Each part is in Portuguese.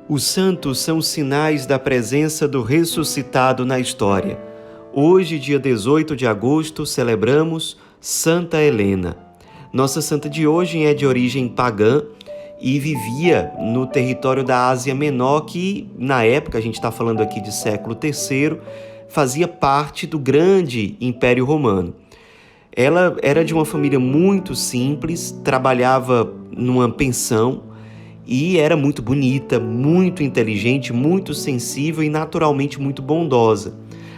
Os santos são sinais da presença do ressuscitado na história. Hoje, dia 18 de agosto, celebramos Santa Helena. Nossa santa de hoje é de origem pagã e vivia no território da Ásia Menor, que na época, a gente está falando aqui de século III, fazia parte do grande Império Romano. Ela era de uma família muito simples, trabalhava numa pensão, e era muito bonita, muito inteligente, muito sensível e naturalmente muito bondosa.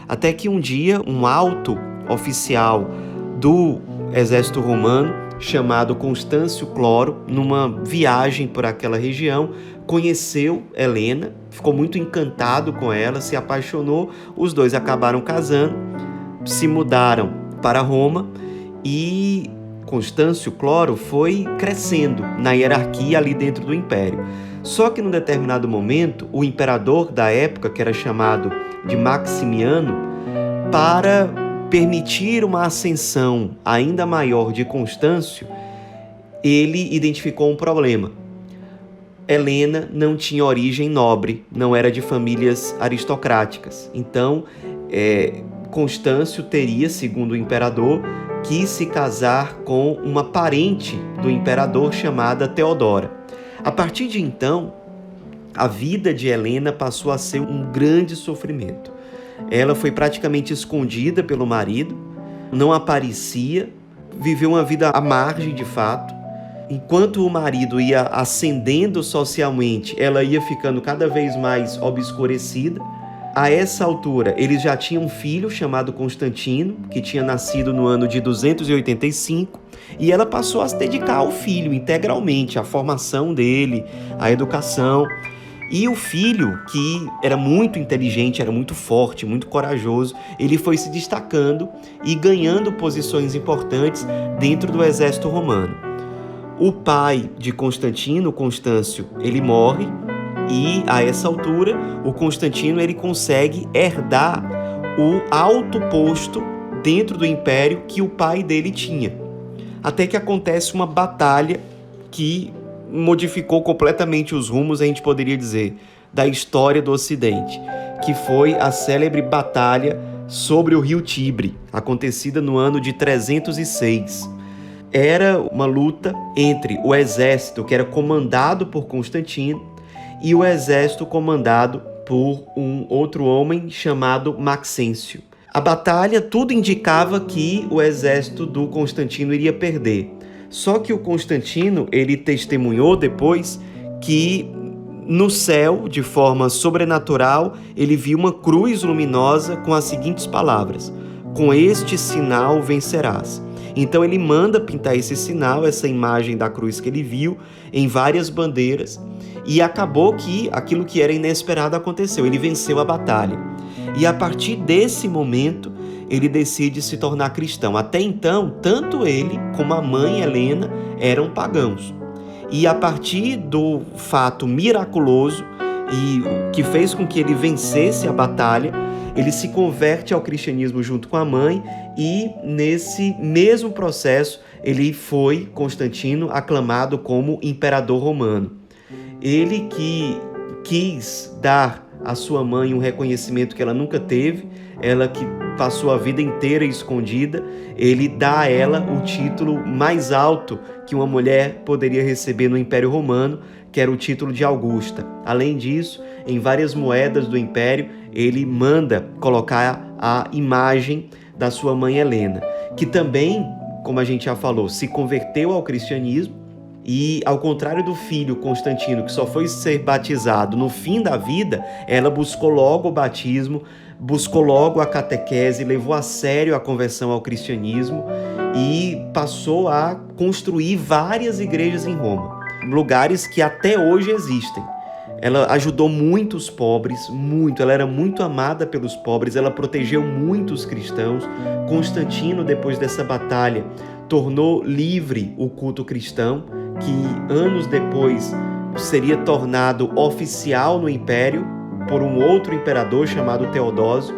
Até que um dia, um alto oficial do exército romano, chamado Constâncio Cloro, numa viagem por aquela região, conheceu Helena, ficou muito encantado com ela, se apaixonou, os dois acabaram casando, se mudaram para Roma e Constâncio Cloro foi crescendo na hierarquia ali dentro do império. Só que num determinado momento, o imperador da época, que era chamado de Maximiano, para permitir uma ascensão ainda maior de Constâncio, ele identificou um problema. Helena não tinha origem nobre, não era de famílias aristocráticas. Então, Constâncio teria, segundo o imperador, que se casar com uma parente do imperador chamada Teodora. A partir de então, a vida de Helena passou a ser um grande sofrimento. Ela foi praticamente escondida pelo marido, não aparecia, viveu uma vida à margem de fato. Enquanto o marido ia ascendendo socialmente, ela ia ficando cada vez mais obscurecida. A essa altura, eles já tinham um filho chamado Constantino, que tinha nascido no ano de 285, e ela passou a se dedicar ao filho integralmente, à formação dele, à educação. E o filho, que era muito inteligente, era muito forte, muito corajoso, ele foi se destacando e ganhando posições importantes dentro do exército romano. O pai de Constantino, Constâncio, ele morre. E, a essa altura, o Constantino ele consegue herdar o alto posto dentro do império que o pai dele tinha. Até que acontece uma batalha que modificou completamente os rumos, a gente poderia dizer, da história do Ocidente, que foi a célebre batalha sobre o rio Tibre, acontecida no ano de 306. Era uma luta entre o exército que era comandado por Constantino e o exército comandado por um outro homem chamado Maxêncio. A batalha, tudo indicava que o exército do Constantino iria perder. Só que o Constantino, ele testemunhou depois que no céu, de forma sobrenatural, ele viu uma cruz luminosa com as seguintes palavras: "Com este sinal vencerás". Então ele manda pintar esse sinal, essa imagem da cruz que ele viu, em várias bandeiras. E acabou que aquilo que era inesperado aconteceu. Ele venceu a batalha. E a partir desse momento, ele decide se tornar cristão. Até então, tanto ele como a mãe Helena eram pagãos. E a partir do fato miraculoso e que fez com que ele vencesse a batalha, ele se converte ao cristianismo junto com a mãe e, nesse mesmo processo, ele foi, Constantino, aclamado como imperador romano. Ele que quis dar à sua mãe um reconhecimento que ela nunca teve, ela que passou a vida inteira escondida, ele dá a ela o título mais alto que uma mulher poderia receber no Império Romano, que era o título de Augusta. Além disso, em várias moedas do Império, ele manda colocar a imagem da sua mãe Helena, que também, como a gente já falou, se converteu ao cristianismo. E, ao contrário do filho Constantino, que só foi ser batizado no fim da vida, ela buscou logo o batismo, buscou logo a catequese, levou a sério a conversão ao cristianismo e passou a construir várias igrejas em Roma, lugares que até hoje existem. Ela ajudou muito os pobres, muito. Ela era muito amada pelos pobres, ela protegeu muito os cristãos. Constantino, depois dessa batalha, tornou livre o culto cristão, que anos depois seria tornado oficial no império por um outro imperador chamado Teodósio.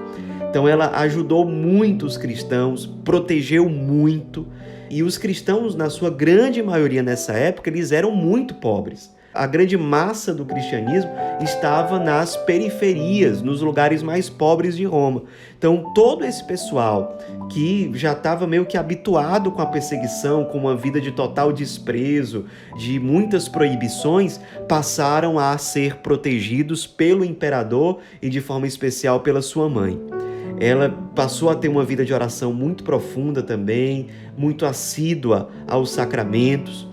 Então ela ajudou muito os cristãos, protegeu muito, e os cristãos, na sua grande maioria nessa época, eles eram muito pobres. a grande massa do cristianismo estava nas periferias, nos lugares mais pobres de Roma. Então, todo esse pessoal que já estava meio que habituado com a perseguição, com uma vida de total desprezo, de muitas proibições, passaram a ser protegidos pelo imperador e, de forma especial, pela sua mãe. Ela passou a ter uma vida de oração muito profunda também, muito assídua aos sacramentos.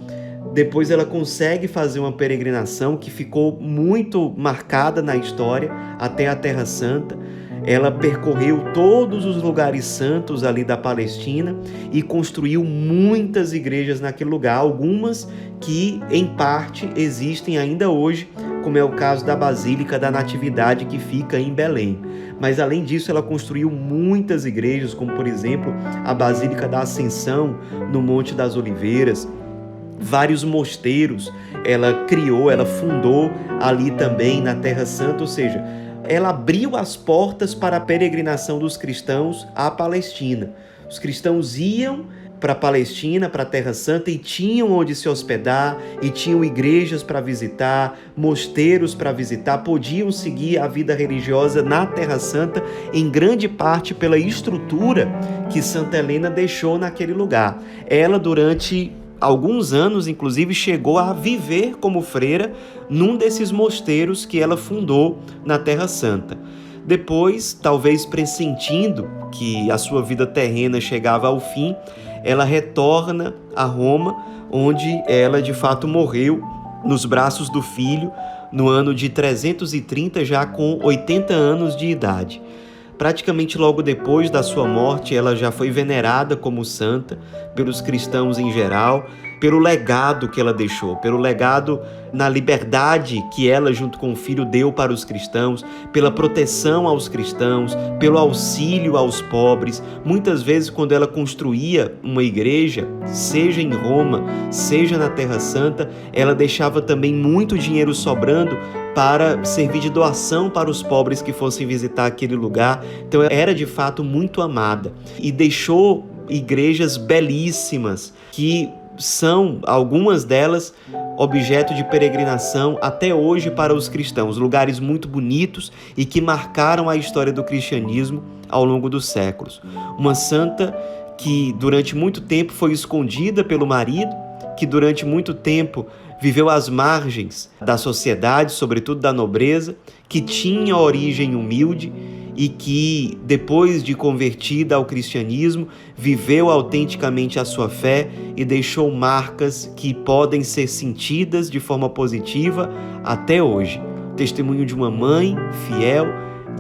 Depois ela consegue fazer uma peregrinação que ficou muito marcada na história até a Terra Santa. Ela percorreu todos os lugares santos ali da Palestina e construiu muitas igrejas naquele lugar, algumas que em parte existem ainda hoje, como é o caso da Basílica da Natividade, que fica em Belém. Mas além disso, ela construiu muitas igrejas, como por exemplo a Basílica da Ascensão no Monte das Oliveiras. Vários mosteiros ela criou, ela fundou ali também na Terra Santa, ou seja, ela abriu as portas para a peregrinação dos cristãos à Palestina. Os cristãos iam para a Palestina, para a Terra Santa, e tinham onde se hospedar, e tinham igrejas para visitar, mosteiros para visitar, podiam seguir a vida religiosa na Terra Santa, em grande parte pela estrutura que Santa Helena deixou naquele lugar. Ela, durante alguns anos, inclusive, chegou a viver como freira num desses mosteiros que ela fundou na Terra Santa. Depois, talvez pressentindo que a sua vida terrena chegava ao fim, ela retorna a Roma, onde ela de fato morreu nos braços do filho no ano de 330, já com 80 anos de idade. Praticamente logo depois da sua morte, ela já foi venerada como santa pelos cristãos em geral, pelo legado que ela deixou, pelo legado na liberdade que ela, junto com o filho, deu para os cristãos, pela proteção aos cristãos, pelo auxílio aos pobres. Muitas vezes, quando ela construía uma igreja, seja em Roma, seja na Terra Santa, ela deixava também muito dinheiro sobrando para servir de doação para os pobres que fossem visitar aquele lugar. Então, ela era de fato muito amada e deixou igrejas belíssimas que são, algumas delas, objeto de peregrinação até hoje para os cristãos, lugares muito bonitos e que marcaram a história do cristianismo ao longo dos séculos. Uma santa que durante muito tempo foi escondida pelo marido, que durante muito tempo viveu às margens da sociedade, sobretudo da nobreza, que tinha origem humilde e que, depois de convertida ao cristianismo, viveu autenticamente a sua fé e deixou marcas que podem ser sentidas de forma positiva até hoje. Testemunho de uma mãe fiel,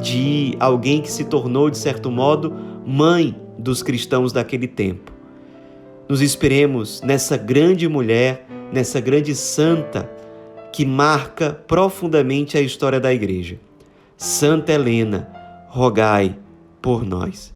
de alguém que se tornou, de certo modo, mãe dos cristãos daquele tempo. Nos inspiremos nessa grande mulher, nessa grande santa que marca profundamente a história da Igreja. Santa Helena, rogai por nós.